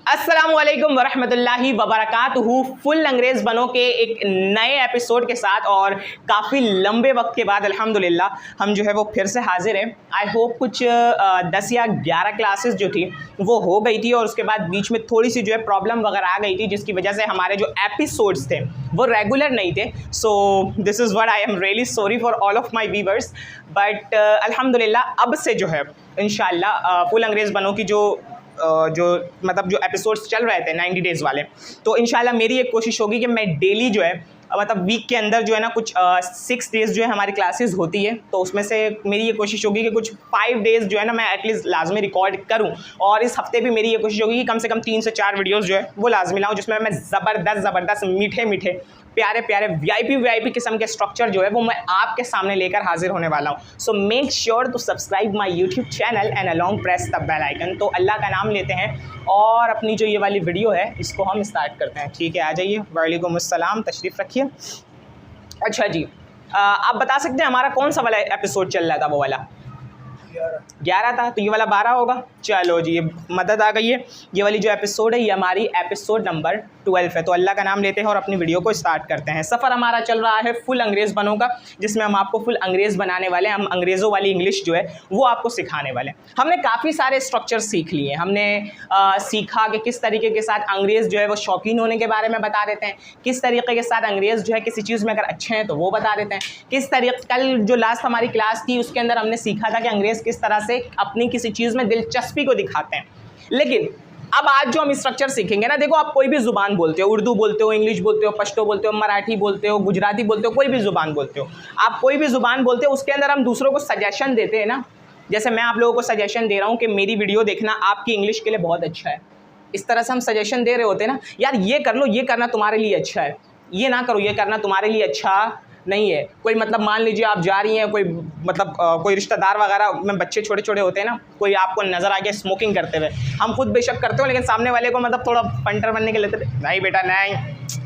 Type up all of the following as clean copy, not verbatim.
अस्सलामुअलैकुम वरहमतुल्लाहि वबरकातुहू। फुल अंग्रेज़ बनो के एक नए एपिसोड के साथ और काफ़ी लंबे वक्त के बाद अल्हम्दुलिल्लाह हम जो है वो फिर से हाजिर हैं। आई होप कुछ 10 या 11 क्लासेस जो थी वो हो गई थी और उसके बाद बीच में थोड़ी सी जो है प्रॉब्लम वगैरह आ गई थी, जिसकी वजह से हमारे जो एपिसोड्स थे वो रेगुलर नहीं थे। So this is what I am really sorry for all of my viewers, but अल्हम्दुलिल्लाह अब से जो है इंशाल्लाह फुल अंग्रेज़ बनो की जो मतलब जो एपिसोड्स चल रहे थे 90 डेज़ वाले, तो इंशाल्लाह मेरी एक कोशिश होगी कि मैं डेली जो है मतलब वीक के अंदर जो है ना कुछ 6 डेज़ जो है हमारी क्लासेस होती है, तो उसमें से मेरी ये कोशिश होगी कि कुछ 5 डेज़ जो है ना मैं एटलीस्ट लाजमी रिकॉर्ड करूं। और इस हफ्ते भी मेरी ये कोशिश होगी कि कम से कम 3 से 4 वीडियोज़ जो है वो लाजमी लाऊं, जिसमें मैं ज़बरदस्त मीठे प्यारे वीआईपी किस्म के स्ट्रक्चर जो है वो मैं आपके सामने लेकर हाजिर होने वाला हूँ। So make sure to subscribe my YouTube channel and along press the bell icon. तो अल्लाह का नाम लेते हैं और अपनी जो ये वाली वीडियो है इसको हम स्टार्ट करते हैं। ठीक है, आ जाइए। वालेकुम अस्सलाम, तशरीफ़ रखिए। अच्छा जी, आप बता सकते हैं हमारा कौन सा वाला एपिसोड चल रहा था? वो वाला 11 था, तो ये वाला 12 होगा। चलो जी, ये मदद आ गई है। ये वाली जो एपिसोड है ये हमारी एपिसोड नंबर 12 है। तो अल्लाह का नाम लेते हैं और अपनी वीडियो को स्टार्ट करते हैं। सफ़र हमारा चल रहा है फुल अंग्रेज़ बनो का, जिसमें हम आपको फुल अंग्रेज़ बनाने वाले हैं। हम अंग्रेज़ों वाली इंग्लिश जो है वो आपको सिखाने वाले हैं। हमने काफ़ी सारे स्ट्रक्चर सीख लिए। हमने सीखा कि किस तरीके के साथ अंग्रेज़ जो है वो शौकीन होने के बारे में बता देते हैं, किस तरीके के साथ अंग्रेज़ जो है किसी चीज़ में अगर अच्छे हैं तो वो बता देते हैं, किस तरीके कल जो लास्ट हमारी क्लास थी उसके अंदर हमने सीखा था कि अंग्रेज़ किस तरह से अपनी किसी चीज़ में दिलचस्पी को दिखाते हैं। लेकिन अब आज जो हम स्ट्रक्चर सीखेंगे ना, देखो आप कोई भी ज़ुबान बोलते हो, उर्दू बोलते हो, इंग्लिश बोलते हो, पश्तो बोलते हो, मराठी बोलते हो, गुजराती बोलते हो, कोई भी ज़ुबान बोलते हो, आप कोई भी ज़ुबान बोलते हो, उसके अंदर हम दूसरों को सजेशन देते हैं ना। जैसे मैं आप लोगों को सजेशन दे रहा हूँ कि मेरी वीडियो देखना आपकी इंग्लिश के लिए बहुत अच्छा है, इस तरह से हम सजेशन दे रहे होते हैं ना, यार ये कर लो, ये करना तुम्हारे लिए अच्छा है, ये ना करो, ये करना तुम्हारे लिए अच्छा नहीं है। कोई मतलब मान लीजिए आप जा रही हैं, कोई मतलब कोई रिश्तेदार वगैरह में बच्चे छोटे छोटे होते हैं ना, कोई आपको नज़र आ गया स्मोकिंग करते हुए, हम खुद बेशक करते हो लेकिन सामने वाले को मतलब थोड़ा पंटर बनने के लेते, नहीं बेटा नहीं,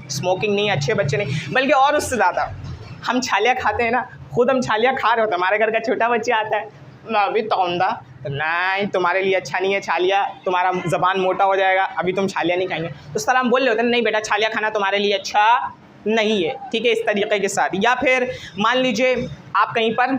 स्मोकिंग नहीं, अच्छे बच्चे नहीं, बल्कि और उससे ज़्यादा हम छालियाँ खाते हैं ना, खुद हम छालियाँ खा रहे होते हैं, हमारे घर का छोटा बच्चा आता है ना, अभी तौंदा नहीं, तुम्हारे लिए अच्छा नहीं है छालिया, तुम्हारा ज़बान मोटा हो जाएगा, अभी तुम छालिया नहीं खाएंगे। तो इस तरह हम बोल रहे होते हैं नहीं बेटा छालिया खाना तुम्हारे लिए अच्छा नहीं है, ठीक है, इस तरीके के साथ। या फिर मान लीजिए आप कहीं पर,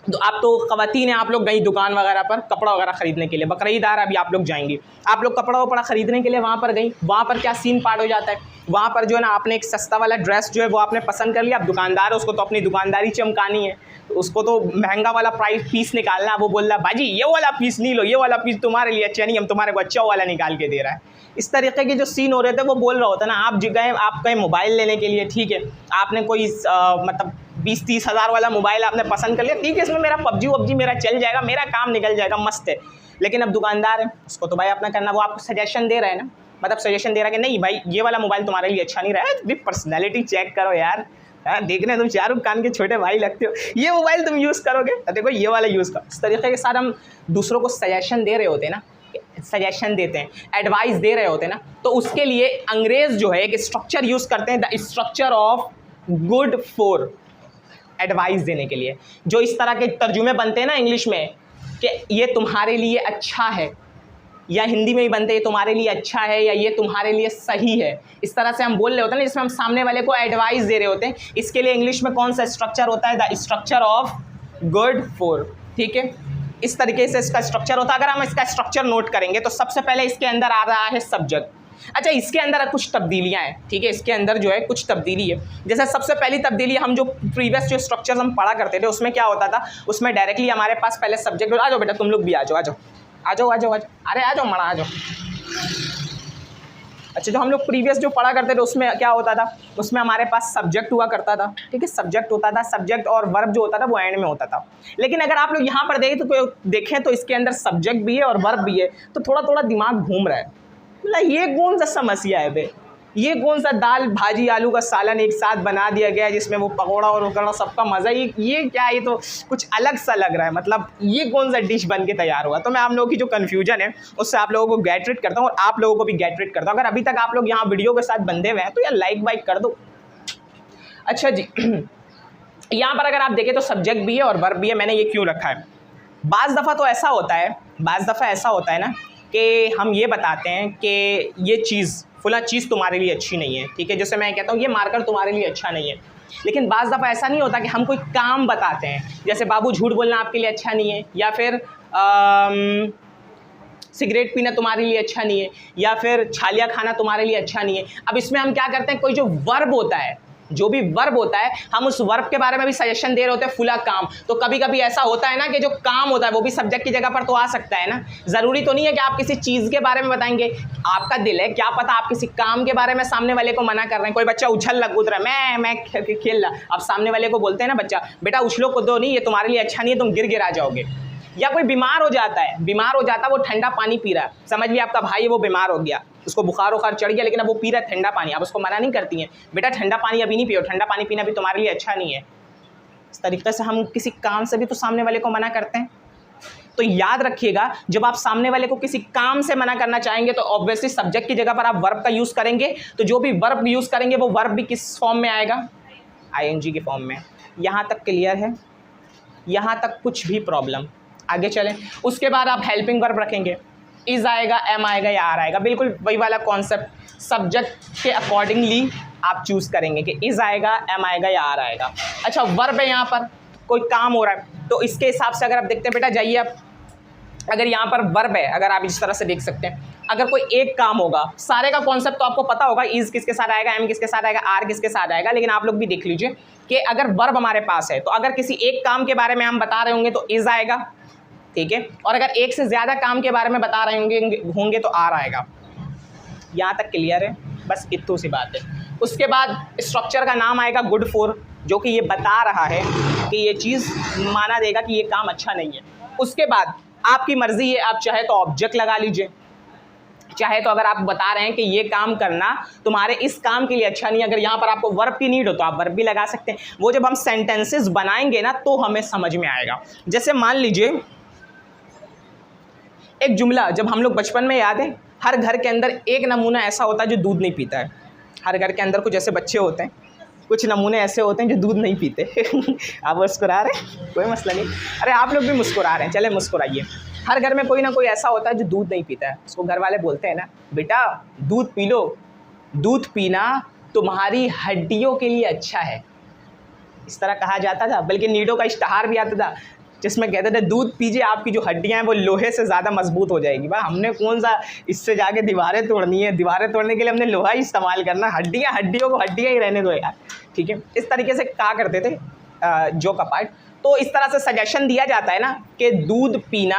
तो आप तो ख़वातीन हैं, आप लोग गई दुकान वगैरह पर कपड़ा वगैरह ख़रीदने के लिए, बकरीद आ रहा है, अभी आप लोग जाएंगी, आप लोग कपड़ा वपड़ा ख़रीदने के लिए वहाँ पर गई, वहाँ पर क्या सीन पार हो जाता है, वहाँ पर जो है ना आपने एक सस्ता वाला ड्रेस जो है वो आपने पसंद कर लिया, अब दुकानदार है उसको तो अपनी दुकानदारी चमकानी है, तो उसको तो महंगा वाला पीस निकालना है, वो बोल रहा है भाजी ये वाला पीस नहीं लो, ये वाला पीस तुम्हारे लिए अच्छा नहीं, हम तुम्हारे को अच्छा वाला निकाल के दे रहा है। इस तरीके के जो सीन हो रहे थे वो बोल रहा होता ना, आप गए, आप गए मोबाइल लेने के लिए, ठीक है, आपने कोई मतलब 20-30 हज़ार वाला मोबाइल आपने पसंद कर लिया, ठीक है, इसमें मेरा पबजी मेरा चल जाएगा, मेरा काम निकल जाएगा, मस्त है। लेकिन अब दुकानदार है, उसको तो भाई अपना करना, वो आपको सजेशन दे रहे हैं ना, मतलब सजेशन दे रहा है कि नहीं भाई ये वाला मोबाइल तुम्हारे लिए अच्छा नहीं रहा है, भी पर्सनैलिटी चेक करो यार, देखने तुम शाहरुख खान के छोटे भाई लगते हो, ये मोबाइल तुम यूज़ करोगे तो देखो ये वाला यूज़ करो। इस तरीके के साथ हम दूसरों को सजेशन दे रहे होते हैं ना, सजेशन देते हैं, एडवाइस दे रहे होते हैं ना, तो उसके लिए अंग्रेज़ जो है एक स्ट्रक्चर यूज़ करते हैं, the structure of good for, advice देने के लिए। जो इस तरह के तर्जुमे बनते हैं ना इंग्लिश में कि ये तुम्हारे लिए अच्छा है, या हिंदी में भी बनते हैं तुम्हारे लिए अच्छा है या ये तुम्हारे लिए सही है, इस तरह से हम बोल रहे होते हैं ना, जिसमें हम सामने वाले को एडवाइस दे रहे होते हैं। इसके लिए इंग्लिश में कौन सा स्ट्रक्चर होता है? The structure of good for, ठीक है, इस तरीके से इसका स्ट्रक्चर होता है। अगर हम इसका स्ट्रक्चर नोट करेंगे तो सबसे पहले इसके अंदर आ रहा है सब्जेक्ट। अच्छा, इसके अंदर कुछ तब्दीलियां हैं, ठीक है, इसके अंदर जो है कुछ तब्दीली है। जैसे सबसे पहली तब्दीली, हम जो प्रीवियस जो स्ट्रक्चर्स हम पढ़ा करते थे उसमें क्या होता था, उसमें डायरेक्टली हमारे पास पहले सब्जेक्ट, आ जाओ बेटा तुम लोग भी आ जाओ, अरे आ जाओ मड़ा आ जाओ। अच्छा, जो हम लोग प्रीवियस जो पढ़ा करते थे उसमें क्या होता था, उसमें हमारे पास सब्जेक्ट हुआ करता था, ठीक है, सब्जेक्ट होता था, सब्जेक्ट और वर्ब जो होता था वो एंड में होता था। लेकिन अगर आप लोग यहाँ पर देखें तो इसके अंदर सब्जेक्ट भी है और वर्ब भी है, तो थोड़ा थोड़ा दिमाग घूम रहा है, मतलब ये कौन सा समस्या है बे, ये कौन सा दाल भाजी आलू का सालन एक साथ बना दिया गया है जिसमें वो पकौड़ा और उकड़ा सबका मज़ा, ये क्या, ये तो कुछ अलग सा लग रहा है, मतलब ये कौन सा डिश बन के तैयार हुआ। तो मैं आप लोगों की जो कन्फ्यूजन है उससे आप लोगों को गेट रीड करता हूँ और आप लोगों को भी गेट रीड करता हूँ। अगर अभी तक आप लोग यहाँ वीडियो के साथ बंधे हुए हैं तो यार लाइक वाइक कर दो। अच्छा जी, यहाँ पर अगर आप देखें तो सब्जेक्ट भी है और वर्ब भी है। मैंने ये क्यों रखा है, बाज़ दफ़ा ऐसा होता है ना कि हम ये बताते हैं कि ये चीज़ फला चीज़ तुम्हारे लिए अच्छी नहीं है, ठीक है। जैसे मैं कहता हूँ ये मार्कर तुम्हारे लिए अच्छा नहीं है, लेकिन बाज़ दफ़ा ऐसा नहीं होता कि हम कोई काम बताते हैं, जैसे बाबू झूठ बोलना आपके लिए अच्छा नहीं है, या फिर सिगरेट पीना तुम्हारे लिए अच्छा नहीं है, या फिर छालिया खाना तुम्हारे लिए अच्छा नहीं है। अब इसमें हम क्या करते हैं, कोई जो वर्ब होता है, जो भी वर्ब होता है, हम उस वर्ब के बारे में भी सजेशन दे रहे होते हैं, फुला काम। तो कभी कभी ऐसा होता है ना कि जो काम होता है वो भी सब्जेक्ट की जगह पर तो आ सकता है ना। ज़रूरी तो नहीं है कि आप किसी चीज़ के बारे में बताएंगे, आपका दिल है, क्या पता आप किसी काम के बारे में सामने वाले को मना कर रहे हैं। कोई बच्चा उछल कूद रहा है, मैं खेल रहा, अब सामने वाले को बोलते हैं ना बच्चा, बेटा उछलो कूदो नहीं, ये तुम्हारे लिए अच्छा नहीं है, तुम गिरा जाओगे। या कोई बीमार हो जाता है, वो ठंडा पानी पी रहा है, समझ लिया आपका भाई है वो बीमार हो गया, उसको बुखार उखार चढ़ गया, लेकिन अब वो पी रहा है ठंडा पानी, आप उसको मना नहीं करती हैं, बेटा ठंडा पानी अभी नहीं पियो, ठंडा पानी पीना भी तुम्हारे लिए अच्छा नहीं है। इस तरीके से हम किसी काम से भी तो सामने वाले को मना करते हैं। तो याद रखिएगा, जब आप सामने वाले को किसी काम से मना करना चाहेंगे तो ऑब्वियसली सब्जेक्ट की जगह पर आप वर्ब का यूज़ करेंगे। तो जो भी वर्ब यूज़ करेंगे वो वर्ब भी किस फॉर्म में आएगा, ING के फॉर्म में। यहाँ तक क्लियर है, यहाँ तक कुछ भी प्रॉब्लम? आगे चलें। उसके बाद आप हेल्पिंग वर्ब रखेंगे, इज़ आएगा, एम आएगा या आर आएगा, बिल्कुल वही वाला कॉन्सेप्ट, सब्जेक्ट के अकॉर्डिंगली आप चूज़ करेंगे कि इज़ आएगा, एम आएगा या आर आएगा। अच्छा, वर्ब है, यहाँ पर कोई काम हो रहा है तो इसके हिसाब से अगर आप देखते हैं, बेटा जाइए आप, अगर यहाँ पर वर्ब है, अगर आप इस तरह से देख सकते हैं, अगर कोई एक काम होगा, सारे का कॉन्सेप्ट तो आपको पता होगा, इज़ किसके साथ आएगा, एम किसके साथ आएगा, आर किसके साथ आएगा, लेकिन आप लोग भी देख लीजिए कि अगर वर्ब हमारे पास है तो अगर किसी एक काम के बारे में हम बता रहे होंगे तो इज़ आएगा, ठीक है, और अगर एक से ज़्यादा काम के बारे में बता रहे होंगे तो आर आएगा। यहाँ तक क्लियर है? बस इतनी सी बात है। उसके बाद स्ट्रक्चर का नाम आएगा गुड फॉर, जो कि ये बता रहा है कि ये चीज़ माना देगा कि ये काम अच्छा नहीं है। उसके बाद आपकी मर्ज़ी है, आप चाहे तो ऑब्जेक्ट लगा लीजिए, चाहे तो अगर आप बता रहे हैं कि ये काम करना तुम्हारे इस काम के लिए अच्छा नहीं है, अगर यहाँ पर आपको वर्ब की नीड हो तो आप वर्ब भी लगा सकते हैं। वो जब हम सेंटेंसेस बनाएंगे ना तो हमें समझ में आएगा। जैसे मान लीजिए एक जुमला, जब हम लोग बचपन में, याद है, हर घर के अंदर एक नमूना ऐसा होता है जो दूध नहीं पीता है। हर घर के अंदर कुछ ऐसे बच्चे होते हैं, कुछ नमूने ऐसे होते हैं जो दूध नहीं पीते। आप मुस्कुरा रहे हैं, कोई मसला नहीं, अरे आप लोग भी मुस्कुरा रहे हैं, चले मुस्कुराइए। हर घर में कोई ना कोई ऐसा होता है जो दूध नहीं पीता है, उसको घर वाले बोलते हैं ना, बेटा दूध पी लो, दूध पीना तुम्हारी हड्डियों के लिए अच्छा है, इस तरह कहा जाता था। बल्कि नीडो का इश्तहार भी आता था जिसमें कहते थे दूध पीजिए, आपकी जो हड्डियां हैं वो लोहे से ज़्यादा मजबूत हो जाएगी। भाई हमने कौन सा इससे जाके दीवारें तोड़नी है, दीवारें तोड़ने के लिए हमने लोहा ही इस्तेमाल करना, हड्डियों को हड्डियाँ ही रहने दो यार, ठीक है। इस तरीके से कहा करते थे जो कपाट। तो इस तरह से सजेशन दिया जाता है ना कि दूध पीना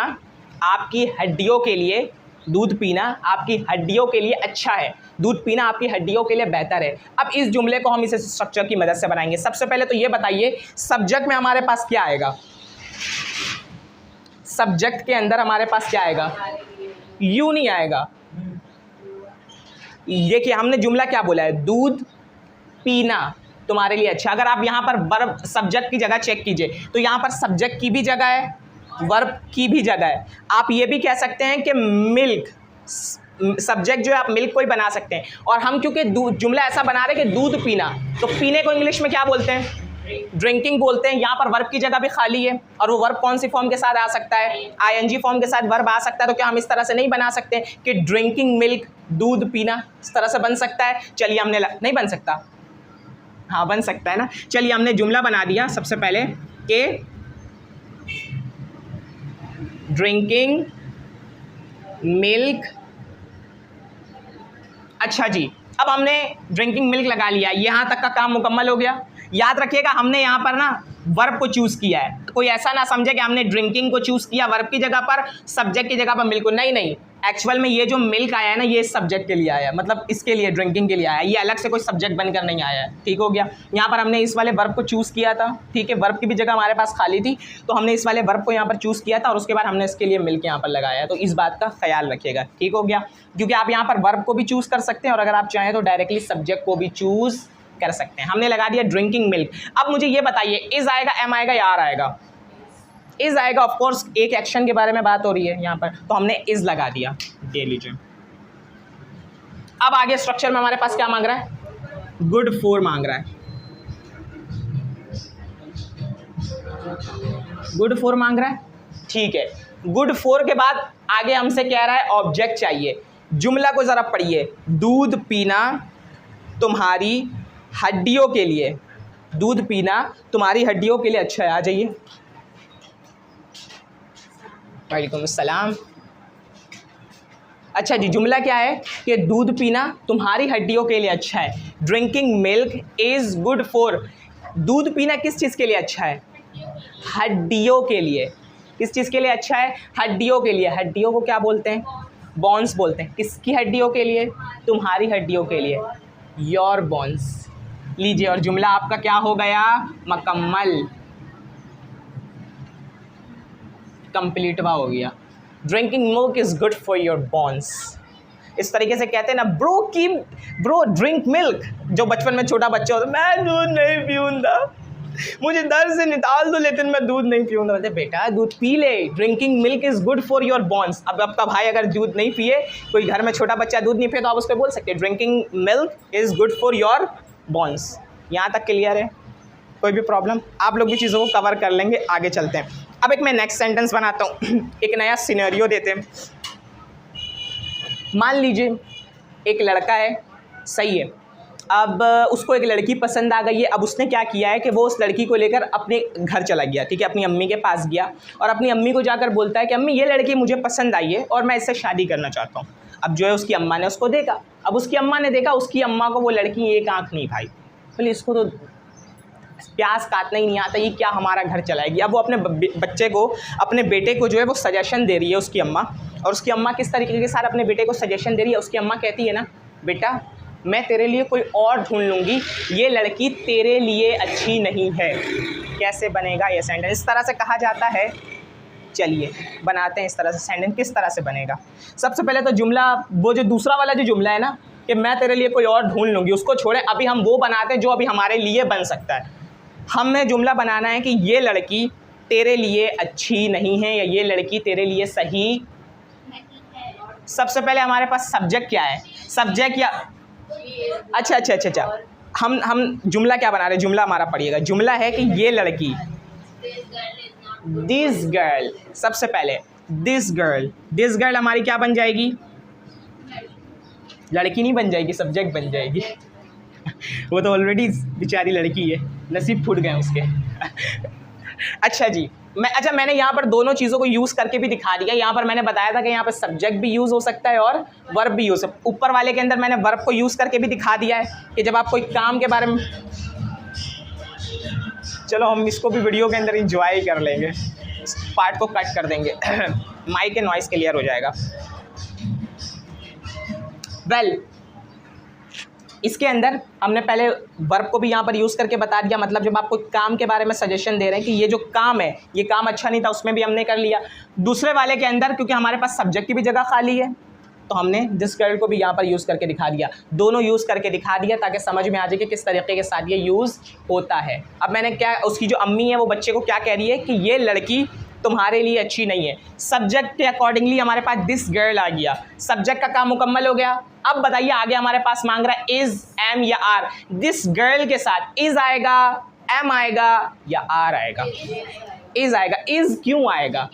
आपकी हड्डियों के लिए, दूध पीना आपकी हड्डियों के लिए अच्छा है, दूध पीना आपकी हड्डियों के लिए बेहतर है। अब इस जुमले को हम इस स्ट्रक्चर की मदद से बनाएंगे। सबसे पहले तो ये बताइए सब्जेक्ट में हमारे पास क्या आएगा, सब्जेक्ट के अंदर हमारे पास क्या आएगा, यू नहीं आएगा। देखिए हमने जुमला क्या बोला है, दूध पीना तुम्हारे लिए अच्छा। अगर आप यहाँ पर वर्ब सब्जेक्ट की जगह चेक कीजिए तो यहाँ पर सब्जेक्ट की भी जगह है, वर्ब की भी जगह है। आप ये भी कह सकते हैं कि मिल्क, सब्जेक्ट जो है आप मिल्क को ही बना सकते हैं। और हम क्योंकि जुमला ऐसा बना रहे हैं कि दूध पीना, तो पीने को इंग्लिश में क्या बोलते हैं, ड्रिंकिंग बोलते हैं। यहाँ पर वर्ब की जगह भी खाली है, और वो वर्ब कौन सी फॉर्म के साथ आ सकता है, ING फॉर्म के साथ वर्ब आ सकता है। तो क्या हम इस तरह से नहीं बना सकते कि ड्रिंकिंग मिल्क, दूध पीना, इस तरह से बन सकता है? चलिए हमने नहीं बन सकता, हाँ बन सकता है ना। चलिए हमने जुमला बना दिया सबसे पहले कि ड्रिंकिंग मिल्क, अच्छा जी, अब हमने ड्रिंकिंग मिल्क लगा लिया, यहाँ तक का काम मुकम्मल हो गया। याद रखिएगा हमने यहाँ पर ना वर्ब को चूज़ किया है, कोई ऐसा ना समझे कि हमने ड्रिंकिंग को चूज़ किया वर्ब की जगह पर, सब्जेक्ट की जगह पर मिल्क को, नहीं, एक्चुअल में ये जो मिल्क आया है ना ये सब्जेक्ट के लिए आया है, मतलब इसके लिए ड्रिंकिंग के लिए आया है, ये अलग से कोई सब्जेक्ट बनकर नहीं आया है, ठीक हो गया। यहाँ पर हमने इस वाले वर्ब को चूज़ किया था, ठीक है, वर्ब की भी जगह हमारे पास खाली थी तो हमने इस वाले वर्ब को यहाँ पर चूज़ किया था और उसके बाद हमने इसके लिए मिल्क यहाँ पर लगाया है। तो इस बात का ख्याल रखिएगा, ठीक हो गया, क्योंकि आप यहाँ पर वर्ब को भी चूज़ कर सकते हैं और अगर आप चाहें तो डायरेक्टली सब्जेक्ट को भी चूज़ कर सकते हैं। हमने लगा दिया ड्रिंकिंग मिल्क। अब मुझे ये बताइए इज आएगा, एम आएगा या आर आएगा? इज आएगा, ऑफ कोर्स एक एक्शन के बारे में बात हो रही है यहाँ पर, तो हमने इज लगा दिया, ये लीजिए। अब आगे स्ट्रक्चर में हमारे पास क्या मांग रहा है, गुड फॉर मांग रहा है, गुड फॉर मांग रहा है, ठीक है। गुड फॉर के बाद आगे हमसे कह रहा है ऑब्जेक्ट चाहिए। जुमला को ज़रा पढ़िए, दूध पीना तुम्हारी हड्डियों के लिए, दूध पीना तुम्हारी हड्डियों के लिए अच्छा है। आ जाइए। वालेकुम अस्सलाम। अच्छा जी, जुमला क्या है कि दूध पीना तुम्हारी हड्डियों के लिए अच्छा है। Drinking milk is good for, दूध पीना किस चीज़ के लिए अच्छा है? हड्डियों के लिए। किस चीज़ के लिए अच्छा है? हड्डियों के लिए। हड्डियों को क्या बोलते हैं? बोन्स बोलते हैं। किसकी हड्डियों के लिए? तुम्हारी हड्डियों के लिए, योर बोन्स। लीजिए, और जुमला आपका क्या हो गया? मुकम्मल, कंप्लीटवा हो गया। Drinking milk is good for your bones. इस तरीके से कहते हैं ना, ब्रो ड्रिंक मिल्क। जो बचपन में छोटा बच्चा होता, मैं दूध नहीं पीऊँगा, मुझे दर्द से निकाल दो लेकिन मैं दूध नहीं पीऊँगा। बोलते बेटा दूध पी ले, drinking milk is good for your bones. अब आपका भाई अगर दूध नहीं पिए, कोई घर में छोटा बच्चा दूध नहीं पिए, तो आप उसको बोल सकते हैं drinking milk is good for your bones. यहाँ तक क्लियर है? कोई भी प्रॉब्लम? आप लोग भी चीज़ों को कवर कर लेंगे। आगे चलते हैं। अब एक मैं नेक्स्ट सेंटेंस बनाता हूँ। एक नया सिनेरियो देते हैं। मान लीजिए एक लड़का है, सही है, अब उसको एक लड़की पसंद आ गई है। अब उसने क्या किया है कि वो उस लड़की को लेकर अपने घर चला गया, ठीक है, अपनी अम्मी के पास गया और अपनी अम्मी को जाकर बोलता है कि अम्मी ये लड़की मुझे पसंद आई है और मैं इससे शादी करना चाहता हूँ। अब जो है उसकी अम्मा ने उसको देखा। अब उसकी अम्मा ने देखा, उसकी अम्मा को वो लड़की एक आँख नहीं भाई, बोले इसको तो प्याज काटना ही नहीं आता, ये क्या हमारा घर चलाएगी। अब वो अपने बच्चे को, अपने बेटे को जो है वो सजेशन दे रही है उसकी अम्मा। और उसकी अम्मा किस तरीके के साथ अपने बेटे को सजेशन दे रही है? उसकी अम्मा कहती है ना, बेटा मैं तेरे लिए कोई और ढूंढ लूँगी, ये लड़की तेरे लिए अच्छी नहीं है। कैसे बनेगा ये सेंटेंस? इस तरह से कहा जाता है। चलिए बनाते हैं इस तरह से सेंटेंस। किस तरह से बनेगा? सबसे पहले तो जुमला, वो जो दूसरा वाला जो जुमला है ना कि मैं तेरे लिए कोई और ढूंढ लूँगी, उसको छोड़े, अभी हम वो बनाते हैं जो अभी हमारे लिए बन सकता है। हमें जुमला बनाना है कि ये लड़की तेरे लिए अच्छी नहीं है या ये लड़की तेरे लिए सही नहीं है। सबसे पहले हमारे पास सब्जेक्ट क्या है? सब्जेक्ट या अच्छा हम जुमला क्या बना रहे हैं? जुमला हमारा पढ़िएगा। जुमला है कि ये लड़की, दिस गर्ल। सबसे पहले दिस गर्ल हमारी क्या बन जाएगी? लड़की नहीं बन जाएगी, सब्जेक्ट बन जाएगी। वो तो ऑलरेडी बेचारी लड़की है, नसीब फूट गए उसके। अच्छा जी, मैंने यहाँ पर दोनों चीज़ों को यूज़ करके भी दिखा दिया। यहाँ पर मैंने बताया था कि यहाँ पर सब्जेक्ट भी यूज़ हो सकता है और वर्ब भी यूज़। ऊपर वाले के अंदर मैंने वर्ब को यूज़ करके भी दिखा दिया है कि जब आप कोई काम के बारे में, चलो हम इसको भी वीडियो के अंदर इंजॉय कर लेंगे, इस पार्ट को कट कर देंगे। माइक के नॉइस क्लियर हो जाएगा। इसके अंदर हमने पहले वर्ब को भी यहाँ पर यूज़ करके बता दिया। मतलब जब आप कोई काम के बारे में सजेशन दे रहे हैं कि ये जो काम है ये काम अच्छा नहीं था, उसमें भी हमने कर लिया। दूसरे वाले के अंदर क्योंकि हमारे पास सब्जेक्ट की भी जगह खाली है तो हमने दिस गर्ल को भी यहाँ पर यूज़ करके दिखा दिया। दोनों यूज़ करके दिखा दिया ताकि समझ में आ जाए कि किस तरीके के साथ ये यूज़ होता है। अब मैंने क्या, उसकी जो अम्मी है वो बच्चे को क्या कह रही है कि ये लड़की तुम्हारे लिए अच्छी नहीं है। सब्जेक्ट के अकॉर्डिंगली हमारे पास दिस गर्ल आ गया, सब्जेक्ट का काम मुकम्मल हो गया। अब बताइए आगे हमारे पास मांग रहा है इज, एम या आर। दिस गर्ल के साथ इज आएगा, एम आएगा या आर आएगा? इज आएगा। इज क्यों आएगा?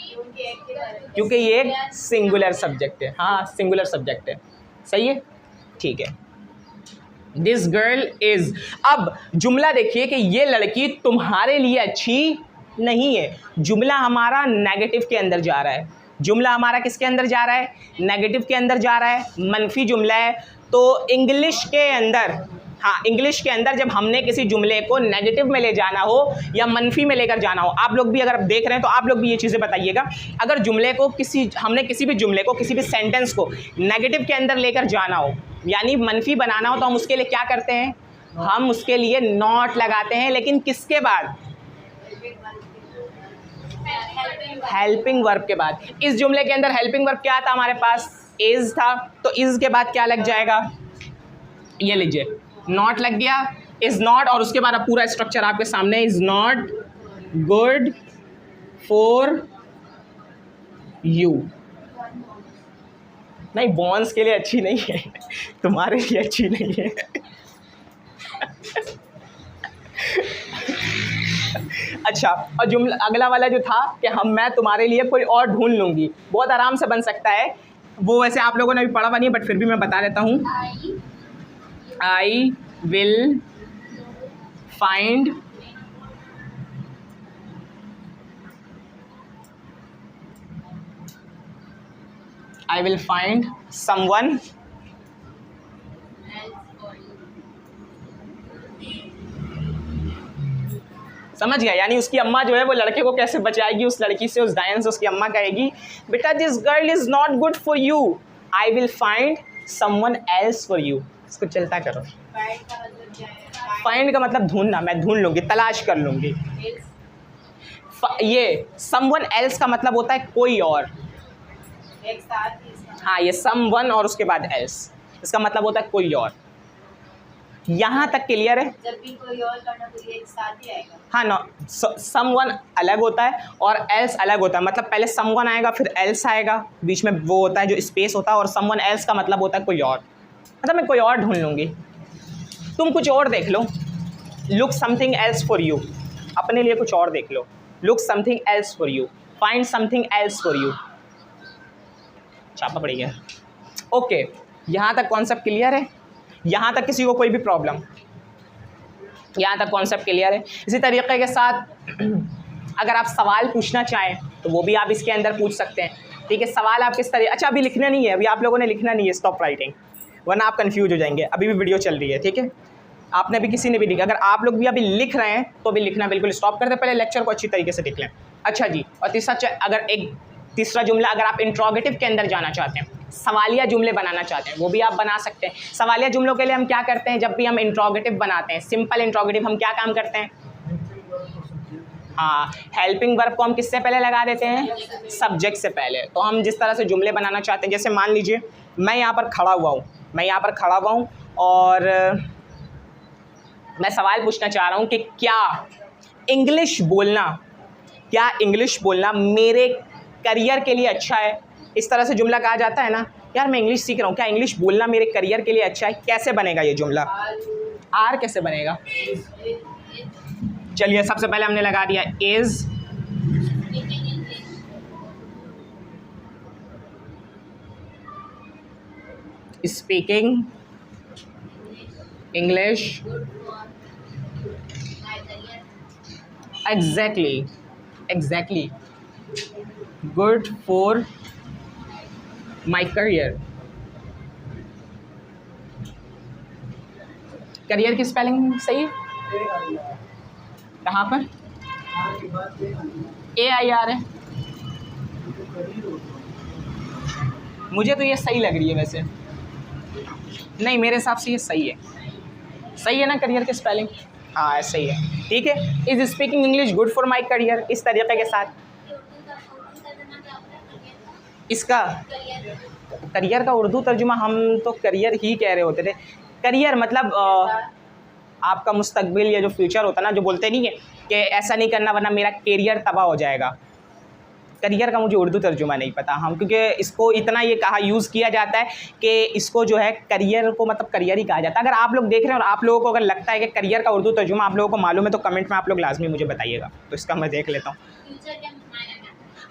क्योंकि ये एक सिंगुलर सब्जेक्ट है। हाँ सिंगुलर सब्जेक्ट है, सही है, ठीक है। This girl is. अब जुमला देखिए कि ये लड़की तुम्हारे लिए अच्छी नहीं है। जुमला हमारा नेगेटिव के अंदर जा रहा है। जुमला हमारा किसके अंदर जा रहा है? नेगेटिव के अंदर जा रहा है, मनफी जुमला है। तो इंग्लिश के अंदर, हाँ इंग्लिश के अंदर जब हमने किसी जुमले को नेगेटिव में ले जाना हो या मनफी में लेकर जाना हो, आप लोग भी अगर देख रहे हैं तो आप लोग भी ये चीज़ें बताइएगा। अगर जुमले को हमने किसी भी जुमले को, किसी भी सेंटेंस को नेगेटिव के अंदर लेकर जाना हो यानी मनफी बनाना हो तो हम उसके लिए क्या करते हैं? हम उसके लिए नॉट लगाते हैं। लेकिन किसके बाद? हेल्पिंग वर्ब के बाद। इस जुमले के अंदर हेल्पिंग वर्ब क्या था हमारे पास? इज था। तो इज के बाद क्या लग जाएगा? ये लीजिए नॉट लग गया, इज नॉट। और उसके बाद अब पूरा स्ट्रक्चर आपके सामने, is not good for you. नहीं, बॉन्स के लिए अच्छी नहीं है, तुम्हारे लिए अच्छी नहीं है। अच्छा, और जुमला अगला वाला जो था कि मैं तुम्हारे लिए कोई और ढूंढ लूँगी, बहुत आराम से बन सकता है वो। वैसे आप लोगों ने भी पढ़ा हुआ नहीं है, बट फिर भी मैं बता देता हूँ। आई विल फाइंड समवन समझ गया, यानी उसकी अम्मा जो है वो लड़के को कैसे बचाएगी उस लड़की से, उस डायन से। उसकी अम्मा कहेगी बेटा this girl is not good for you, I will find someone else for you. इसको चलता करो। फाइंड का मतलब ढूंढना, मैं ढूंढ लूंगी, तलाश कर लूंगी। ये समवन एल्स का मतलब होता है कोई और। हाँ, ये समवन और उसके बाद एल्स, इसका मतलब होता है कोई और। यहाँ तक क्लियर है? जब भी कोई और करना तो ये एक साथ ही आएगा। हाँ ना, समवन अलग होता है और एल्स अलग होता है। मतलब पहले समवन आएगा फिर एल्स आएगा, बीच में वो होता है जो स्पेस होता है। और समवन एल्स का मतलब होता है कोई और, मतलब मैं कोई और ढूंढ लूँगी, तुम कुछ और देख लो। Look something else for you, अपने लिए कुछ और देख लो। Look something else for you, find something else for you. छापा पड़ गया। ओके, यहाँ तक कॉन्सेप्ट क्लियर है? यहाँ तक किसी को कोई भी प्रॉब्लम? यहाँ तक कॉन्सेप्ट क्लियर है? इसी तरीके के साथ अगर आप सवाल पूछना चाहें तो वो भी आप इसके अंदर पूछ सकते हैं। ठीक है, सवाल आप किस तरह, अच्छा अभी लिखना नहीं है, अभी आप लोगों ने लिखना नहीं है, स्टॉप राइटिंग, वरना आप कंफ्यूज हो जाएंगे। अभी भी वीडियो चल रही है, ठीक है? आपने भी, किसी ने भी लिखा, अगर आप लोग भी अभी लिख रहे हैं तो भी लिखना बिल्कुल स्टॉप कर दे, पहले लेक्चर को अच्छी तरीके से लिख लें। अच्छा जी, और तीसरा जुमला अगर आप इंट्रोगेटिव के अंदर जाना चाहते हैं, सवालिया जुमले बनाना चाहते हैं, वो भी आप बना सकते हैं। सवालिया जुमलों के लिए हम क्या करते हैं, जब भी हम इंट्रोगेटिव बनाते हैं, सिंपल इंट्रोगेटिव, हम क्या काम करते हैं? हाँ, हेल्पिंग वर्ब को हम किससे पहले लगा देते हैं? सब्जेक्ट से पहले। तो हम जिस तरह से जुमले बनाना चाहते हैं, जैसे मान लीजिए मैं यहाँ पर खड़ा हुआ हूँ और मैं सवाल पूछना चाह रहा हूँ कि क्या इंग्लिश बोलना मेरे करियर के लिए अच्छा है? इस तरह से जुमला कहा जाता है ना, यार मैं इंग्लिश सीख रहा हूँ, क्या इंग्लिश बोलना मेरे करियर के लिए अच्छा है? कैसे बनेगा ये जुमला? आर कैसे बनेगा? चलिए, सबसे पहले हमने लगा दिया is speaking English exactly good for my career. Career की स्पेलिंग सही है? कहाँ पर? AIR है। मुझे तो ये सही लग रही है वैसे, नहीं मेरे हिसाब से ये सही है ना करियर की स्पेलिंग? हाँ सही है, ठीक है। Is speaking English good for my career, इस तरीके के साथ। इसका करियर का उर्दू तर्जुमा हम तो करियर ही कह रहे होते थे। करियर मतलब आपका मुस्तकबिल या जो फ्यूचर होता है ना, जो बोलते नहीं है कि ऐसा नहीं करना वरना मेरा करियर तबाह हो जाएगा। करियर का मुझे उर्दू तर्जुमा नहीं पता हम, क्योंकि इसको इतना ये कहा यूज़ किया जाता है कि इसको जो है करियर को मतलब करियर ही कहा जाता है। अगर आप लोग देख रहे हैं और आप लोगों को अगर लगता है कि करियर का उर्दू तर्जुमा आप लोगों को मालूम है तो कमेंट में आप लोग लाजमी मुझे बताइएगा, तो इसका मैं देख लेता हूँ।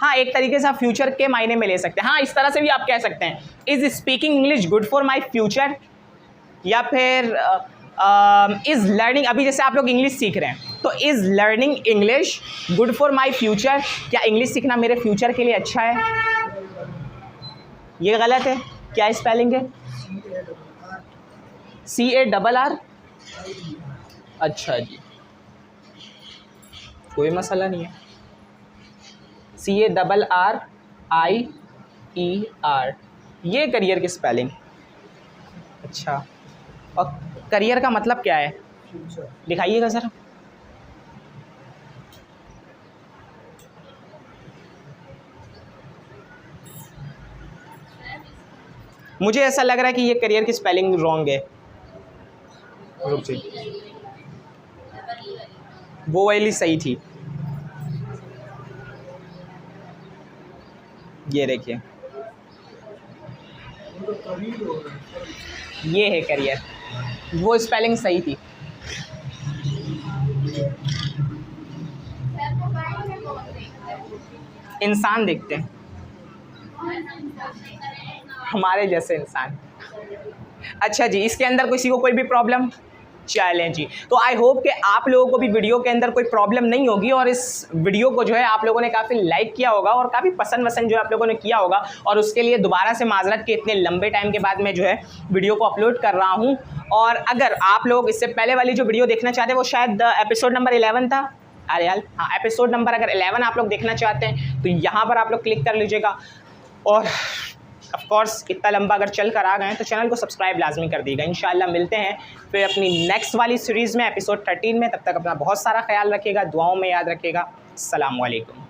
हाँ, एक तरीके से आप फ्यूचर के मायने में ले सकते हैं। हाँ, इस तरह से भी आप कह सकते हैं, is speaking English good for my future, या फिर इज़ लर्निंग, अभी जैसे आप लोग इंग्लिश सीख रहे हैं तो is learning English good for my future, क्या इंग्लिश सीखना मेरे फ्यूचर के लिए अच्छा है? ये गलत है, क्या स्पेलिंग है? CARR। अच्छा जी, कोई मसला नहीं है। CARRIER, ये करियर की स्पेलिंग। अच्छा, और करियर का मतलब क्या है दिखाइएगा सर। मुझे ऐसा लग रहा है कि ये करियर की स्पेलिंग रॉन्ग है। वो वाली सही थी, ये देखिए ये है करियर, वो स्पेलिंग सही थी। इंसान देखते हैं, हमारे जैसे इंसान। अच्छा जी, इसके अंदर किसी को कोई भी प्रॉब्लम? चलें जी, तो आई होप कि आप लोगों को भी वीडियो के अंदर कोई प्रॉब्लम नहीं होगी और इस वीडियो को जो है आप लोगों ने काफ़ी लाइक किया होगा और काफ़ी पसंद वसंद जो है आप लोगों ने किया होगा, और उसके लिए दोबारा से माजरत के इतने लंबे टाइम के बाद मैं जो है वीडियो को अपलोड कर रहा हूँ। और अगर आप लोग इससे पहले वाली जो वीडियो देखना चाहते हैं वो शायद एपिसोड नंबर 11 था, अरे यार हाँ, एपिसोड नंबर अगर 11 आप लोग देखना चाहते हैं तो यहाँ पर आप लोग क्लिक कर लीजिएगा। और ऑफ कोर्स इतना लंबा अगर चल कर आ गए हैं तो चैनल को सब्सक्राइब लाजमी कर दीजिएगा। इंशाल्लाह मिलते हैं फिर अपनी नेक्स्ट वाली सीरीज़ में, एपिसोड 13 में। तब तक अपना बहुत सारा ख्याल रखिएगा, दुआओं में याद रखिएगा। अस्सलाम वालेकुम।